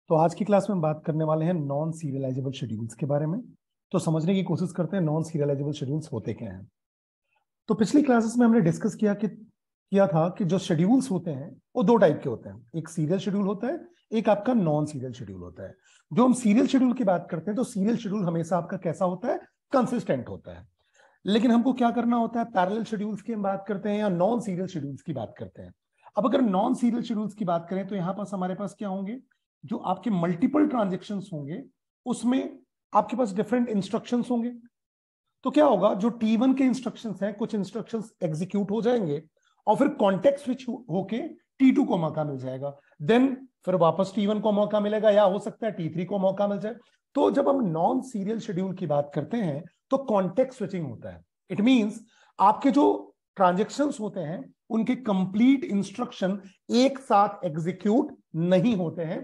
तो आज की क्लास में हम बात करने वाले हैं नॉन सीरियलाइजेबल शेड्यूल्स के बारे में। तो समझने की कोशिश करते हैं नॉन सीरियलाइजेबल शेड्यूल्स होते क्या हैं। तो पिछली क्लासेस में हमने डिस्कस किया था कि जो शेड्यूल्स होते हैं वो दो टाइप के होते हैं, एक सीरियल शेड्यूल होता है, एक आपका नॉन सीरियल शेड्यूल होता है। जो हम सीरियल शेड्यूल की बात करते हैं तो सीरियल शेड्यूल हमेशा आपका कैसा होता है, कंसिस्टेंट होता है। लेकिन हमको क्या करना होता है, पैरेलल शेड्यूल्स की हम बात करते हैं या नॉन सीरियल शेड्यूल्स की बात करते हैं। अब अगर नॉन सीरियल शेड्यूल्स की बात करें तो यहां पास हमारे पास क्या होंगे, जो आपके मल्टीपल ट्रांजेक्शन्स होंगे उसमें आपके पास डिफरेंट इंस्ट्रक्शंस होंगे। तो क्या होगा, जो T1 के इंस्ट्रक्शंस हैं, कुछ इंस्ट्रक्शंस एग्जीक्यूट हो जाएंगे और फिर कॉन्टेक्स्ट स्विच होके T2 को मौका मिल जाएगा, देन फिर वापस T1 को मौका मिलेगा, या हो सकता है T3 को मौका मिल जाए। तो जब हम नॉन सीरियल शेड्यूल की बात करते हैं तो कॉन्टेक्स्ट स्विचिंग होता है। इट मींस आपके जो ट्रांजेक्शन्स होते हैं उनके कंप्लीट इंस्ट्रक्शन एक साथ एग्जीक्यूट नहीं होते हैं।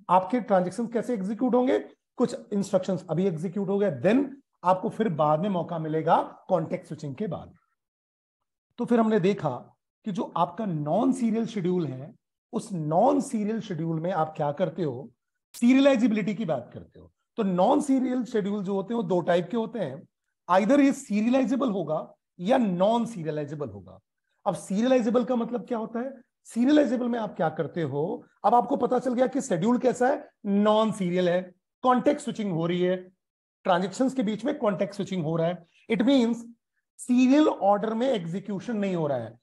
आपके ट्रांजेक्शन्स कैसे एग्जीक्यूट होंगे, कुछ इंस्ट्रक्शंस अभी एग्जीक्यूट हो गए, देन आपको फिर बाद में मौका मिलेगा कॉन्टेक्स्ट स्विचिंग के बाद। तो फिर हमने देखा कि जो आपका नॉन सीरियल शेड्यूल है, उस नॉन सीरियल शेड्यूल में आप क्या करते हो, सीरियलाइजेबिलिटी की बात करते हो। तो नॉन सीरियल शेड्यूल जो होते हैं वो दो टाइप के होते हैं, आइदर ये सीरियलाइजेबल होगा या नॉन सीरियलाइजेबल होगा। अब सीरियलाइजेबल का मतलब क्या होता है, सीरियलाइजेबल में आप क्या करते हो, अब आपको पता चल गया कि शेड्यूल कैसा है, नॉन सीरियल है, कॉन्टेक्स्ट स्विचिंग हो रही है, ट्रांजेक्शन्स के बीच में कॉन्टेक्स्ट स्विचिंग हो रहा है। इट मींस सीरियल ऑर्डर में एग्जीक्यूशन नहीं हो रहा है,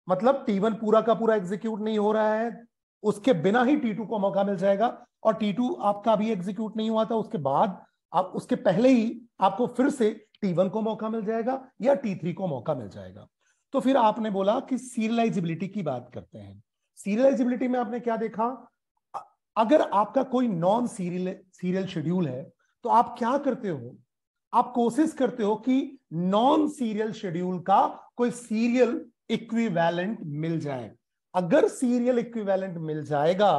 मतलब T1 पूरा का पूरा एग्जीक्यूट नहीं हो रहा है, उसके बिना ही T2 को मौका मिल जाएगा, और T2 आपका भी एग्जीक्यूट नहीं हुआ था, उसके बाद आप उसके पहले ही आपको फिर से T1 को मौका मिल जाएगा या T3 को मौका मिल जाएगा। तो फिर आपने बोला कि सीरियलाइजेबिलिटी की बात करते हैं। सीरियलाइजेबिलिटी में आपने क्या देखा, अगर आपका कोई नॉन सीरियल शेड्यूल है तो आप क्या करते हो, आप कोशिश करते हो कि नॉन सीरियल शेड्यूल का कोई सीरियल इक्विवेलेंट मिल जाए। अगर सीरियल इक्विवेलेंट मिल जाएगा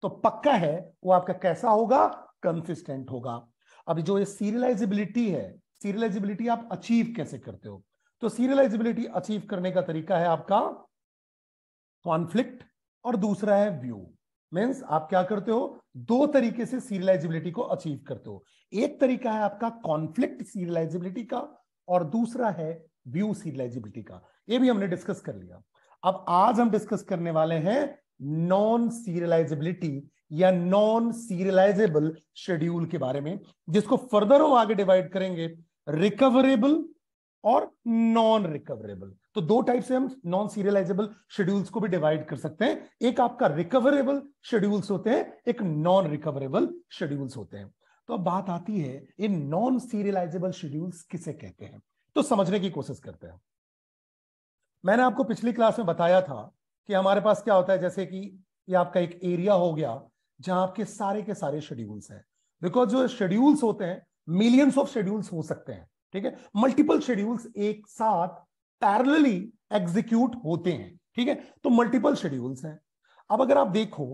तो पक्का है वो आपका कैसा होगा, कंसिस्टेंट होगा। अब जो ये सीरियलाइजेबिलिटी है, सीरियलाइजेबिलिटी आप अचीव कैसे करते हो, तो सीरियलाइजेबिलिटी अचीव करने का तरीका है आपका कॉन्फ्लिक्ट और दूसरा है व्यू। मींस आप क्या करते हो, दो तरीके से सीरियलाइजेबिलिटी को अचीव करते हो। एक तरीका है आपका कॉन्फ्लिक्ट सीरियलाइजेबिलिटी का और दूसरा है व्यू सीरियलाइजेबिलिटी का। ये भी हमने डिस्कस कर लिया। अब आज हम डिस्कस करने वाले हैं नॉन सीरियलाइजेबिलिटी या नॉन सीरियलाइजेबल शेड्यूल के बारे में, जिसको फर्दर हम आगे डिवाइड करेंगे रिकवरेबल और नॉन रिकवरेबल। तो दो टाइप से हम नॉन सीरियलाइजेबल शेड्यूल्स को भी डिवाइड कर सकते हैं, एक आपका रिकवरेबल शेड्यूल्स होते हैं, एक नॉन रिकवरेबल शेड्यूल्स होते हैं। तो अब बात आती है इन नॉन सीरियलाइजेबल शेड्यूल्स किसे कहते हैं, तो समझने की कोशिश करते हैं। मैंने आपको पिछली क्लास में बताया था कि हमारे पास क्या होता है, जैसे कि ये आपका एक एरिया हो गया जहां आपके सारे के सारे शेड्यूल्स हैं। बिकॉज जो शेड्यूल्स होते हैं, मिलियंस ऑफ शेड्यूल्स हो सकते हैं, ठीक है, मल्टीपल शेड्यूल्स एक साथ पैरेलली एग्जीक्यूट होते हैं, ठीक है, तो मल्टीपल शेड्यूल्स हैं। अब अगर आप देखो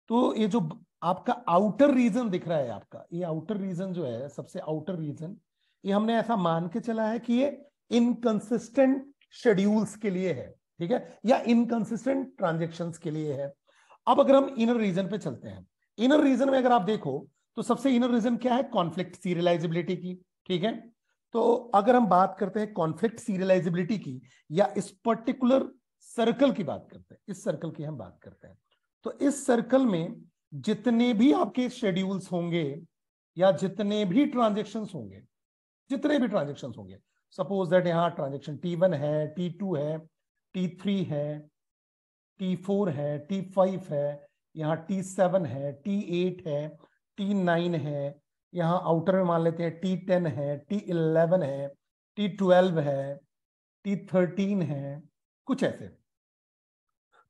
तो ये जो आपका आउटर रीजन दिख रहा है, आपका ये आउटर रीजन जो है, सबसे आउटर रीजन, ये हमने ऐसा मान के चला है कि ये इनकंसिस्टेंट शेड्यूल्स के लिए है, ठीक है, या इनकंसिस्टेंट ट्रांजेक्शन्स के लिए है। अब अगर हम इनर रीजन पे चलते हैं, इनर रीजन में अगर आप देखो तो सबसे इनर रीजन क्या है, कॉन्फ्लिक्ट सीरियलाइजेबिलिटी की, ठीक है। तो अगर हम बात करते हैं कॉन्फ्लिक्ट सीरियलाइजेबिलिटी की या इस पर्टिकुलर सर्कल की बात करते हैं, इस सर्कल की हम बात करते हैं, तो इस सर्कल में जितने भी आपके शेड्यूल्स होंगे या जितने भी ट्रांजेक्शन्स होंगे, जितने भी ट्रांजेक्शन्स होंगे, सपोज दैट यहां ट्रांजेक्शन T1 है, T2 है, T3 है, T4 है, T5 है, यहाँ T7 है, T8 है, T9 है, यहाँ आउटर में मान लेते हैं T10 है, T11 है, T12 है, T13 है, कुछ ऐसे।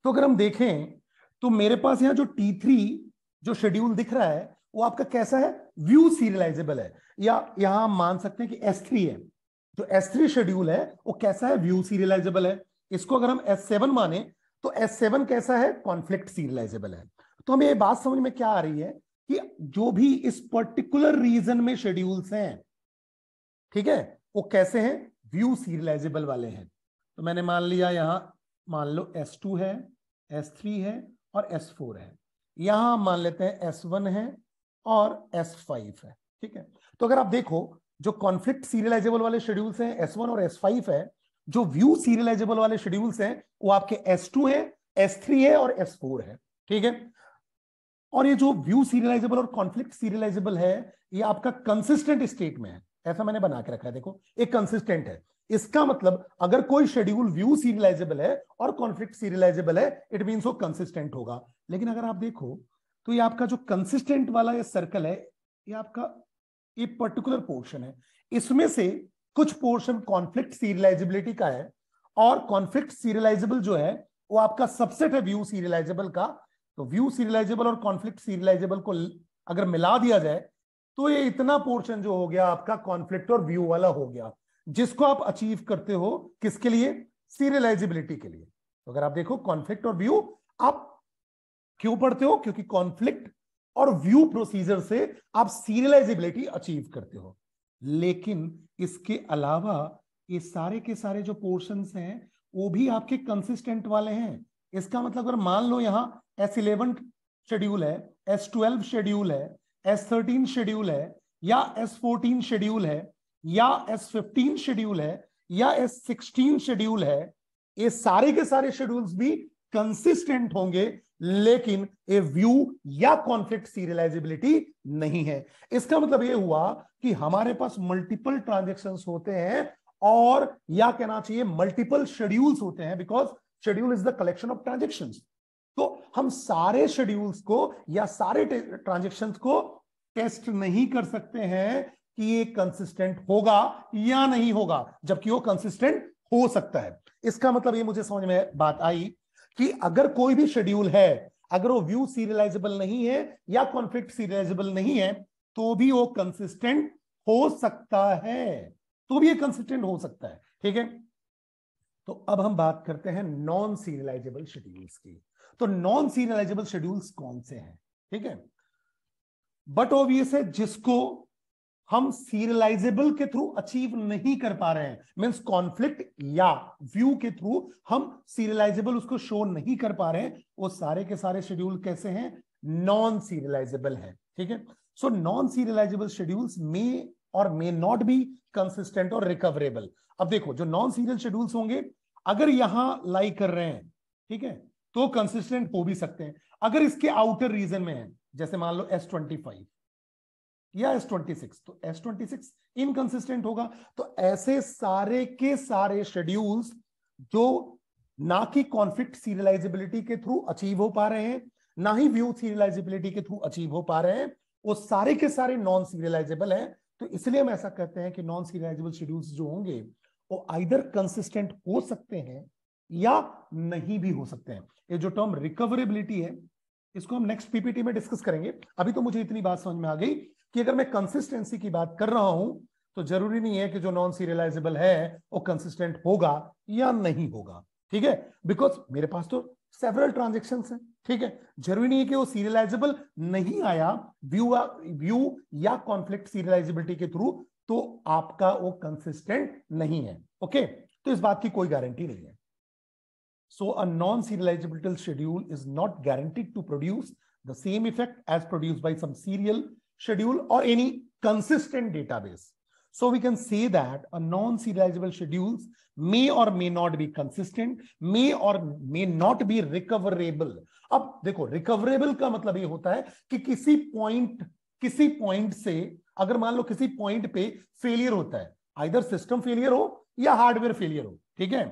तो अगर हम देखें तो मेरे पास यहाँ जो T3 जो शेड्यूल दिख रहा है वो आपका कैसा है, व्यू सीरियलाइजेबल है, या यहां हम मान सकते हैं कि S3 है, जो S3 शेड्यूल है वो कैसा है, व्यू सीरियलाइजेबल है। इसको अगर हम S7 माने तो S7 कैसा है, कॉन्फ्लिक्ट सीरियलाइजेबल है। तो हमें ये बात समझ में क्या आ रही है कि जो भी इस पर्टिकुलर रीजन में शेड्यूल्स हैं, ठीक है, वो कैसे हैं, व्यू सीरियलाइजेबल वाले हैं। तो मैंने मान लिया यहां, मान लो S2 है, S3 है और S4 है। यहां मान लेते हैं S1 है, और S5 है। ठीक है, तो अगर आप देखो जो कॉन्फ्लिक्ट सीरियलाइजेबल वाले शेड्यूल्स हैं S1 और S5 है, जो व्यू सीरियलाइजेबल वाले शेड्यूल्स हैं वो आपके S2 है, S3 है और S4 है। ठीक है, और ये जो व्यू सीरियलाइजेबल और कॉन्फ्लिक्ट सीरियलाइजेबल है ये आपका कंसिस्टेंट स्टेट में है, ऐसा मैंने बना के रखा है। देखो एक कंसिस्टेंट है, इसका मतलब अगर कोई शेड्यूल व्यू सीरियलाइजेबल है और कॉन्फ्लिक्ट सीरियलाइजेबल है इट मींस वो कंसिस्टेंट होगा। लेकिन अगर आप देखो तो ये आपका जो कंसिस्टेंट वाला ये सर्कल है ये आपका ये पर्टिकुलर पोर्शन है, इसमें से कुछ पोर्शन कॉन्फ्लिक्ट सीरियलाइजेबिलिटी का है और कॉन्फ्लिक्ट सीरियलाइजेबल जो है वो आपका सबसेट है व्यू सीरियलाइजेबल का। तो व्यू सीरियलाइजेबल और कॉन्फ्लिक्ट सीरियलाइजेबल को अगर मिला दिया जाए तो ये इतना पोर्शन जो हो गया आपका कॉन्फ्लिक्ट और व्यू वाला हो गया, जिसको आप अचीव करते हो किसके लिए, सीरियलाइजेबिलिटी के लिए। तो अगर आप देखो कॉन्फ्लिक्ट और व्यू आप क्यों पढ़ते हो, क्योंकि कॉन्फ्लिक्ट और व्यू प्रोसीजर से आप सीरियलाइजेबिलिटी अचीव करते हो। लेकिन इसके अलावा ये सारे के सारे जो पोर्शंस हैं वो भी आपके कंसिस्टेंट वाले हैं। इसका मतलब अगर मान लो यहां S11 शेड्यूल है, S12 शेड्यूल है, S13 शेड्यूल है या S14 शेड्यूल है या S15 शेड्यूल है या S16 शेड्यूल है, ये सारे के सारे शेड्यूल्स भी कंसिस्टेंट होंगे, लेकिन ये व्यू या कॉन्फ्लिक्ट सीरियलाइजेबिलिटी नहीं है। इसका मतलब ये हुआ कि हमारे पास मल्टीपल ट्रांजैक्शंस होते हैं और या कहना चाहिए मल्टीपल शेड्यूल्स होते हैं, because schedule is the collection of transactions. तो हम सारे शेड्यूल्स को या सारे ट्रांजैक्शंस को टेस्ट नहीं कर सकते हैं कि ये कंसिस्टेंट होगा या नहीं होगा, जबकि वो कंसिस्टेंट हो सकता है। इसका मतलब ये मुझे समझ में बात आई कि अगर कोई भी शेड्यूल है, अगर वो व्यू सीरियलाइजेबल नहीं है या कॉन्फ्लिक्ट सीरियलाइजेबल नहीं है तो भी वो कंसिस्टेंट हो सकता है, तो भी ये कंसिस्टेंट हो सकता है। ठीक है, तो अब हम बात करते हैं नॉन सीरियलाइजेबल शेड्यूल्स की। तो नॉन सीरियलाइजेबल शेड्यूल्स कौन से हैं? ठीक है, बट ऑब्वियस है जिसको हम सीरियलाइजेबल के थ्रू अचीव नहीं कर पा रहे हैं, मींस कॉन्फ्लिक्ट या व्यू के थ्रू हम सीरियलाइजेबल उसको शो नहीं कर पा रहे हैं, वो सारे के सारे शेड्यूल कैसे हैं? नॉन सीरियलाइजेबल है। ठीक है, सो नॉन सीरियलाइजेबल शेड्यूल्स मे और मे नॉट बी कंसिस्टेंट और रिकवरेबल। अब देखो जो नॉन सीरियल शेड्यूल्स होंगे अगर यहां लाई कर रहे हैं, ठीक है, तो कंसिस्टेंट हो भी सकते हैं। अगर इसके आउटर रीजन में है, जैसे मान लो S25 या S26, तो S26 इनकंसिस्टेंट होगा। तो ऐसे सारे के सारे शेड्यूल्स जो ना कि कॉन्फ्लिक्ट सीरियलाइजेबिलिटी के थ्रू अचीव हो पा रहे हैं, ना ही व्यू सीरियलाइजेबिलिटी के थ्रू अचीव हो पा रहे हैं, वो सारे के सारे नॉन सीरियलाइजेबल हैं। तो इसलिए हम ऐसा कहते हैं कि नॉन सीरियलाइजेबल शेड्यूल्स जो होंगे वो आइदर कंसिस्टेंट हो सकते हैं या नहीं भी हो सकते हैं। ये जो टर्म रिकवरेबिलिटी है इसको हम नेक्स्ट पीपीटी में डिस्कस करेंगे। अभी तो मुझे इतनी बात समझ में आ गई कि अगर मैं कंसिस्टेंसी की बात कर रहा हूं तो जरूरी नहीं है कि जो नॉन सीरियलाइजेबल है वो कंसिस्टेंट होगा या नहीं होगा। ठीक है, बिकॉज मेरे पास तो सेवरल ट्रांजैक्शंस हैं। ठीक है, जरूरी नहीं है कि वो सीरियलाइजेबल नहीं आया व्यू या कॉन्फ्लिक्ट सीरियलाइजेबिलिटी के थ्रू तो आपका वो कंसिस्टेंट नहीं है। ओके, तो इस बात की कोई गारंटी नहीं है। So a non-serializable schedule is not guaranteed to produce the same effect as produced by some serial schedule or any consistent database. So we can say that a non-serializable schedules may or may not be consistent, may or may not be recoverable. अब देखो recoverable का मतलब ये होता है कि किसी point से अगर मान लो किसी पॉइंट पे फेलियर होता है, आइदर सिस्टम फेलियर हो या हार्डवेयर फेलियर हो, ठीक है,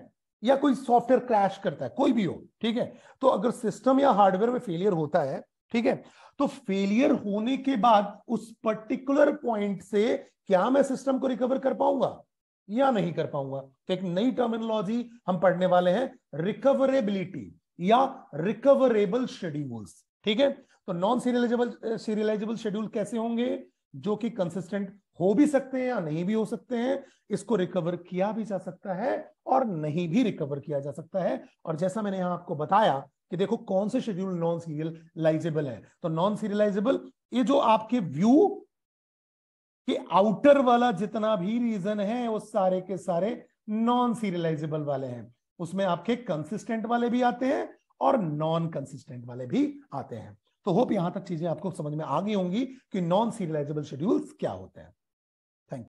या कोई सॉफ्टवेयर क्रैश करता है, कोई भी हो। ठीक है, तो अगर सिस्टम या हार्डवेयर में फेलियर होता है, ठीक है, तो फेलियर होने के बाद उस पर्टिकुलर पॉइंट से क्या मैं सिस्टम को रिकवर कर पाऊंगा या नहीं कर पाऊंगा? तो एक नई टर्मिनोलॉजी हम पढ़ने वाले हैं, रिकवरेबिलिटी या रिकवरेबल शेड्यूल्स। ठीक है, तो नॉन सीरियलाइजेबल शेड्यूल कैसे होंगे? जो कि कंसिस्टेंट हो भी सकते हैं या नहीं भी हो सकते हैं, इसको रिकवर किया भी जा सकता है और नहीं भी रिकवर किया जा सकता है। और जैसा मैंने यहां आपको बताया कि देखो कौन से शेड्यूल नॉन सीरियलाइजेबल है, तो नॉन सीरियलाइजेबल ये जो आपके व्यू के आउटर वाला जितना भी रीजन है वो सारे के सारे नॉन सीरियलाइजेबल वाले हैं। उसमें आपके कंसिस्टेंट वाले भी आते हैं और नॉन कंसिस्टेंट वाले भी आते हैं। तो होप यहां तक चीजें आपको समझ में आ गई होंगी कि नॉन सीरियलाइजेबल शेड्यूल्स क्या होते हैं।